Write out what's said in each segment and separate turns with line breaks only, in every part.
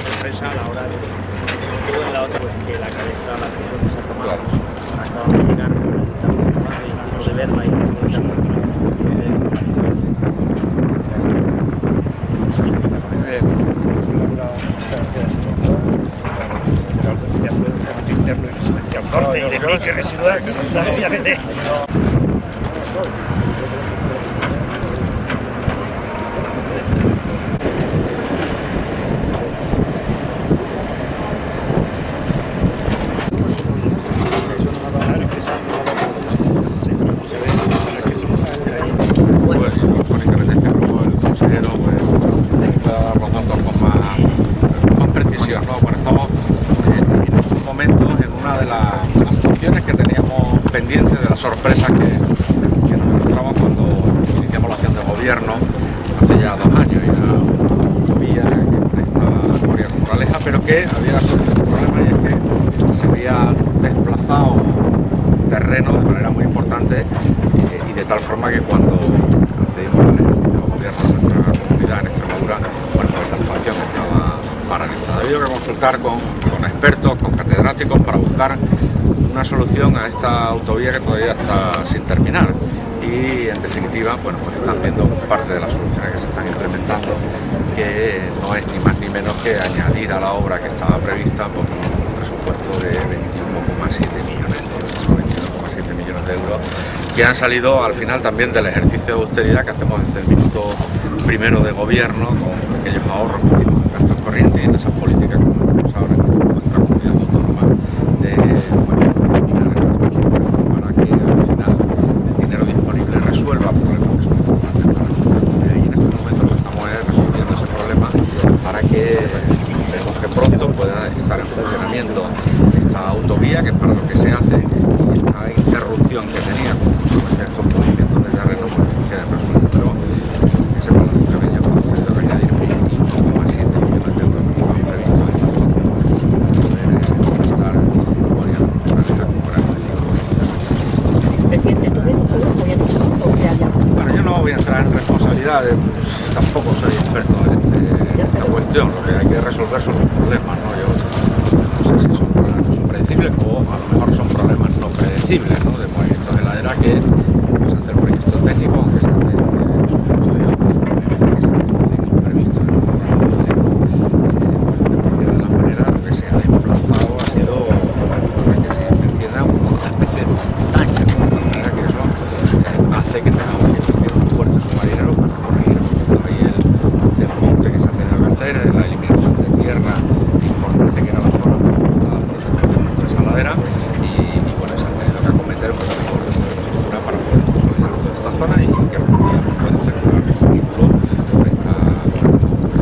sorpresa a la hora de todo en la otra, pues que la cabeza, la decisión que se ha tomado acaba de llegar y de verla y corte y de pique residual obviamente.
Pendiente de las sorpresas que nos encontramos cuando iniciamos la acción de gobierno hace ya 2 años y la autovía que presta Corrientes Moraleja, pero que había surgido un problema, y es que se había desplazado terreno de manera muy importante y de tal forma que cuando accedimos al ejercicio de gobierno de nuestra comunidad en Extremadura, bueno, pues la actuación estaba paralizada. Ha habido que consultar con expertos, con catedráticos para buscar una solución a esta autovía que todavía está sin terminar, y en definitiva, bueno, pues están viendo parte de las soluciones que se están implementando, que no es ni más ni menos que añadir a la obra que estaba prevista por un presupuesto de 21,7 millones de euros, 22,7 millones de euros, que han salido al final también del ejercicio de austeridad que hacemos desde el minuto primero de gobierno, con aquellos ahorros que hicimos en gastos corrientes y en esas políticas que tenemos ahora en nuestra comunidad autónoma de resuelva problemas que son importantes para nosotros. Y en estos momentos estamos resolviendo ese problema para que esperemos que pronto pueda estar en funcionamiento esta autovía, que es para lo que se hace, y esta interrupción que tenía con estos movimientos de terreno, pues quede resuelto. Pero ese plan de terreno hemos tenido que añadir 21,7 millones de euros que estaban previstos en esta actuación para poder estar recuperando el libro.
Presidente, entonces
bueno, yo no voy a entrar en responsabilidades, pues, tampoco soy experto en esta cuestión. Lo que hay que resolver son los problemas, ¿no? Yo no sé si son problemas predecibles o a lo mejor son problemas no predecibles, ¿no? De movimientos de ladera que pues, hacer proyectos técnicos, aunque se hacen sus estudios, hay veces que se producen imprevistos, ¿no? De cualquiera de las maneras, lo que se ha desplazado ha sido, para que se entienda, una especie de montaña, ¿no? De manera que eso hace que tengamos que tener un fuerte submarinero para corregir ahí el desmonte que se ha tenido que hacer, la eliminación de tierra importante que era la zona afectada por el desplazamiento de esa ladera, y bueno, se han tenido que acometer una labor de infraestructura para poder consolidar toda esta zona y que algún día pueda circular el vehículo por esta.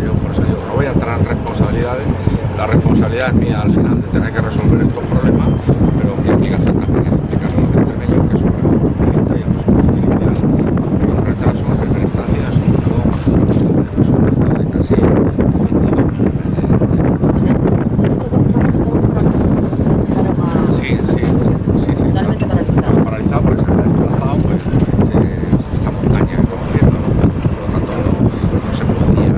Yo por eso digo, no voy a entrar en responsabilidades. La responsabilidad es mía al final de tener que resolver estos problemas, pero mi obligación también es explicarle a los extremeños que sobre la propuesta y el presupuesto inicial hay un retraso en primera instancia, sobre todo con el presupuesto de casi 22 millones de euros. Sí. Está paralizado porque se ha desplazado pues, esta montaña que estamos viendo, por lo tanto no se podía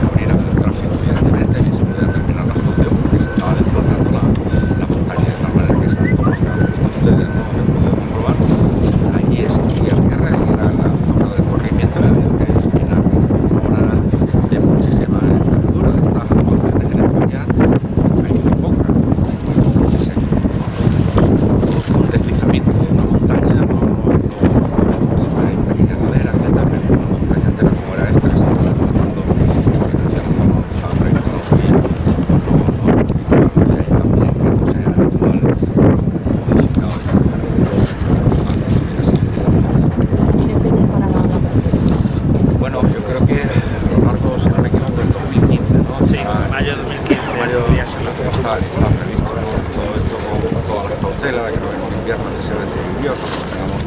abrir hacia el tráfico, evidentemente, ni se podía terminar la actuación porque se estaba desplazando la montaña de tal manera que se ha colocado, ustedes no lo pueden comprobar. Allí es tierra y era la zona de corrimiento, y ha habido que eliminar una obra de muchísima envergadura. De estas actuaciones en España hay muy pocas. Un deslizamiento de una montaña, hay pequeñas laderas que también una montaña entera como era esta que se está desplazando hacia la zona donde estaba prevista la autovía, y ahí también que no sea habitual modificado de
¿Tiene fecha para la obra?
Bueno, yo creo que a lo largo, si no me equivoco, del 2015, ¿no?
Sí, mayo de 2015.
Está previsto, ¿no? Todo esto con todas las cautelas, creo que en invierno se ve lluvioso, no tengamos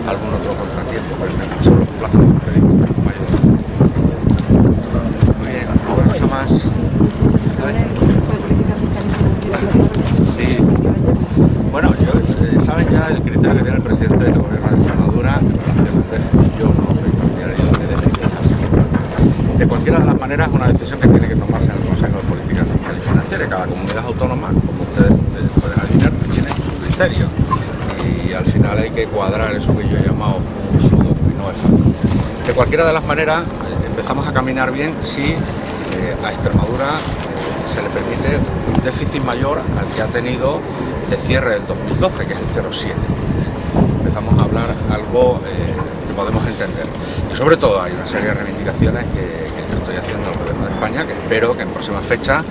algún otro contratiempo, pero en definitiva los plazos previstos en mayo de 2015. Muy bien, ¿alguna cosa más? Sí. Bueno, saben ya el criterio que tiene el presidente del gobierno de Extremadura en relación al déficit. Yo no soy partidario de déficit, así que de cualquiera de las maneras es una decisión que tiene que tomarse en el Consejo cada comunidad autónoma, como ustedes pueden adivinar, tiene su criterio. Y al final hay que cuadrar eso que yo he llamado un sudoku, y no es fácil. De cualquiera de las maneras, empezamos a caminar bien si a Extremadura se le permite un déficit mayor al que ha tenido de cierre del 2012, que es el 0,7. Empezamos a hablar algo que podemos entender. Y sobre todo hay una serie de reivindicaciones que yo estoy haciendo al Gobierno de España, que espero que en próximas fechas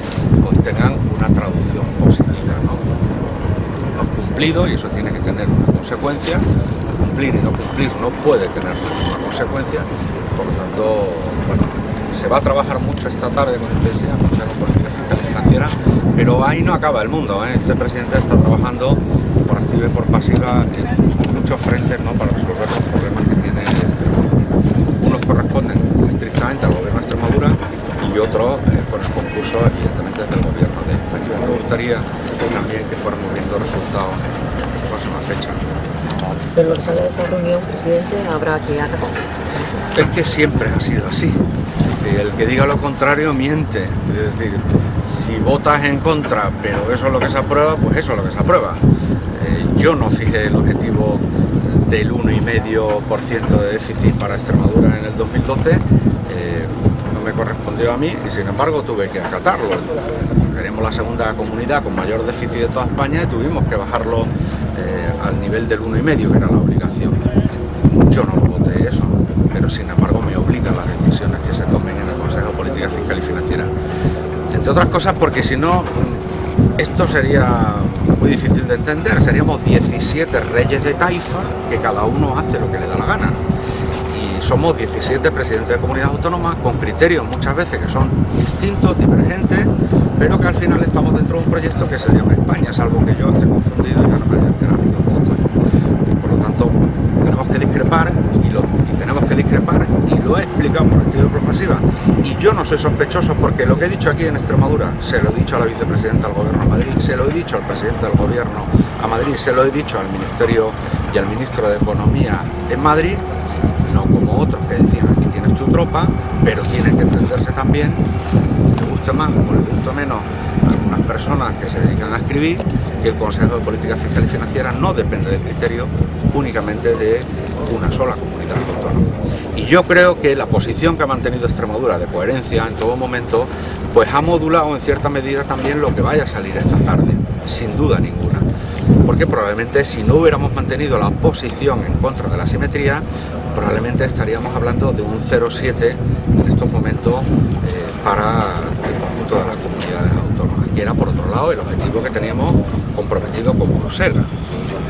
pues, tengan una traducción positiva, ¿no? No cumplido, y eso tiene que tener una consecuencia. Cumplir y no cumplir no puede tener la misma consecuencia. Por lo tanto, bueno, se va a trabajar mucho esta tarde con intensidad en el Consejo de Política Fiscal y Financiera, pero ahí no acaba el mundo, ¿eh? Este presidente está trabajando por activa y por pasiva en muchos frentes, ¿no?, para resolver los problemas que tiene Extremadura. Unos corresponden estrictamente al Gobierno de Extremadura y otros con el concurso, evidentemente, del Gobierno de España. Me gustaría también que fuéramos viendo resultados en las próximas fechas.
Pero lo que sale de esa reunión, presidente, habrá que acatar.
Es que siempre ha sido así. El que diga lo contrario miente. Es decir, si votas en contra, pero eso es lo que se aprueba, pues eso es lo que se aprueba. Yo no fijé el objetivo del 1,5% de déficit para Extremadura en el 2012. No me correspondió a mí y sin embargo tuve que acatarlo. Tenemos la segunda comunidad con mayor déficit de toda España y tuvimos que bajarlo al nivel del 1,5%, que era la obligación. Yo no lo voté eso, pero sin embargo me obligan las decisiones que se tomen en el Consejo de Política Fiscal y Financiera. Entre otras cosas porque si no, esto sería muy difícil de entender. Seríamos 17 reyes de taifa que cada uno hace lo que le da la gana. Y somos 17 presidentes de comunidades autónomas con criterios muchas veces que son distintos, divergentes, pero que al final estamos dentro de un proyecto que se llama España, salvo que yo esté confundido y ya no me haya enterado de dónde estoy. Y por lo tanto, tenemos que discrepar y lo he explicado por activa y por pasiva. Y yo no soy sospechoso porque lo que he dicho aquí en Extremadura se lo he dicho a la vicepresidenta del Gobierno de Madrid, se lo he dicho al presidente del Gobierno a Madrid, se lo he dicho al Ministerio y al Ministro de Economía en Madrid, no como otros que decían aquí tienes tu tropa, pero tienen que entenderse también, le guste más o le guste menos a algunas personas que se dedican a escribir, que el Consejo de Política Fiscal y Financiera no depende del criterio únicamente de una sola comunidad autónoma. Y yo creo que la posición que ha mantenido Extremadura de coherencia en todo momento, pues ha modulado en cierta medida también lo que vaya a salir esta tarde, sin duda ninguna. Porque probablemente si no hubiéramos mantenido la posición en contra de la asimetría, probablemente estaríamos hablando de un 0,7 en estos momentos para el conjunto de las comunidades autónomas, que era por otro lado el objetivo que teníamos comprometido con Bruselas.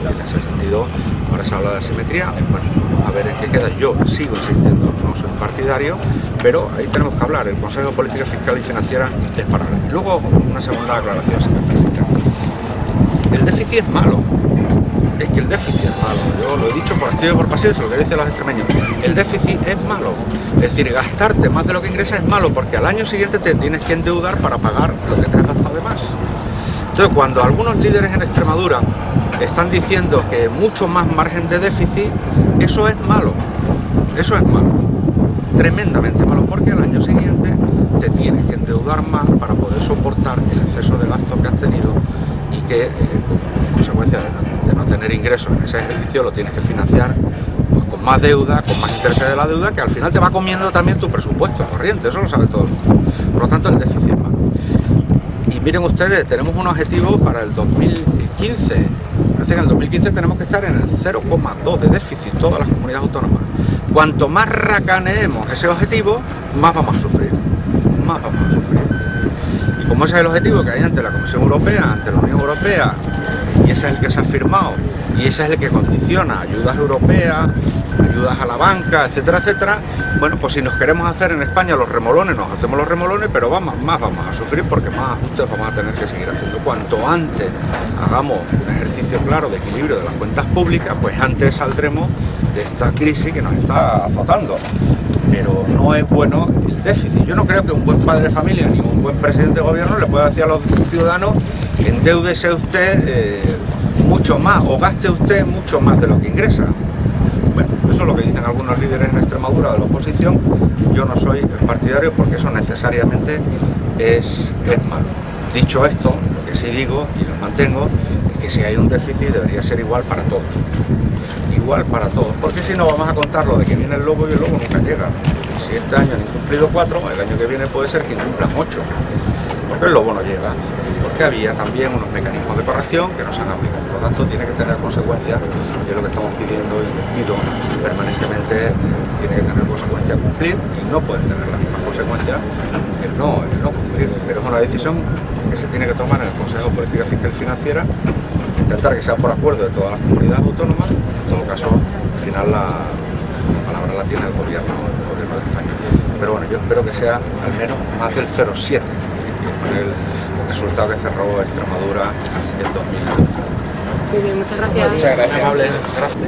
En ese sentido, ahora se habla de asimetría, bueno, a ver en qué queda. Yo sigo insistiendo, no soy partidario, pero ahí tenemos que hablar. El Consejo de Política Fiscal y Financiera es para hablar. Luego, una segunda aclaración, si me permite. El déficit es malo. Es que el déficit es malo. Yo lo he dicho por activo y por pasivo, eso es lo que dicen los extremeños. El déficit es malo. Es decir, gastarte más de lo que ingresas es malo, porque al año siguiente te tienes que endeudar para pagar lo que te has gastado de más. Entonces, cuando algunos líderes en Extremadura están diciendo que mucho más margen de déficit, eso es malo. Eso es malo. Tremendamente malo, porque al año siguiente te tienes que endeudar más para poder soportar el exceso de gasto que has tenido y que, como consecuencia de no tener ingresos en ese ejercicio, lo tienes que financiar pues, con más deuda, con más intereses de la deuda, que al final te va comiendo también tu presupuesto corriente. Eso lo sabe todo el mundo. Por lo tanto, el déficit es malo. Y miren ustedes, tenemos un objetivo para el 2015. Parece que en el 2015 tenemos que estar en el 0,2 de déficit, todas las comunidades autónomas. Cuanto más racaneemos ese objetivo, más vamos a sufrir. Más vamos a sufrir. Y como ese es el objetivo que hay ante la Comisión Europea, ante la Unión Europea, y ese es el que se ha firmado, y ese es el que condiciona ayudas europeas, ayudas a la banca, etcétera, etcétera, bueno, pues si nos queremos hacer en España los remolones, nos hacemos los remolones, pero más vamos a sufrir porque más ajustes vamos a tener que seguir haciendo. Cuanto antes hagamos un ejercicio claro de equilibrio de las cuentas públicas, pues antes saldremos de esta crisis que nos está azotando. Pero no es bueno el déficit. Yo no creo que un buen padre de familia ni un buen presidente de gobierno le pueda decir a los ciudadanos que endeúdese usted mucho más o gaste usted mucho más de lo que ingresa. Bueno, eso es lo que dicen algunos líderes en Extremadura de la oposición. Yo no soy partidario porque eso necesariamente es malo. Dicho esto, lo que sí digo y lo mantengo es que si hay un déficit debería ser igual para todos. Igual para todos, porque si no vamos a contar lo de que viene el lobo y el lobo nunca llega. Si este año han incumplido 4, el año que viene puede ser que incumplan 8, porque el lobo no llega, porque había también unos mecanismos de corrección que no se han aplicado. Por lo tanto, tiene que tener consecuencias, y es lo que estamos pidiendo y pido permanentemente, tiene que tener consecuencias cumplir, y no pueden tener las mismas consecuencias el no cumplir, pero es una decisión que se tiene que tomar en el Consejo de Política Fiscal y Financiera, intentar que sea por acuerdo de todas las comunidades autónomas. En todo caso, al final la palabra la tiene el gobierno de España. Pero bueno, yo espero que sea al menos más del 0,7, con el resultado que cerró Extremadura en 2012.
Muy bien, muchas gracias.
Muchas gracias. Gracias.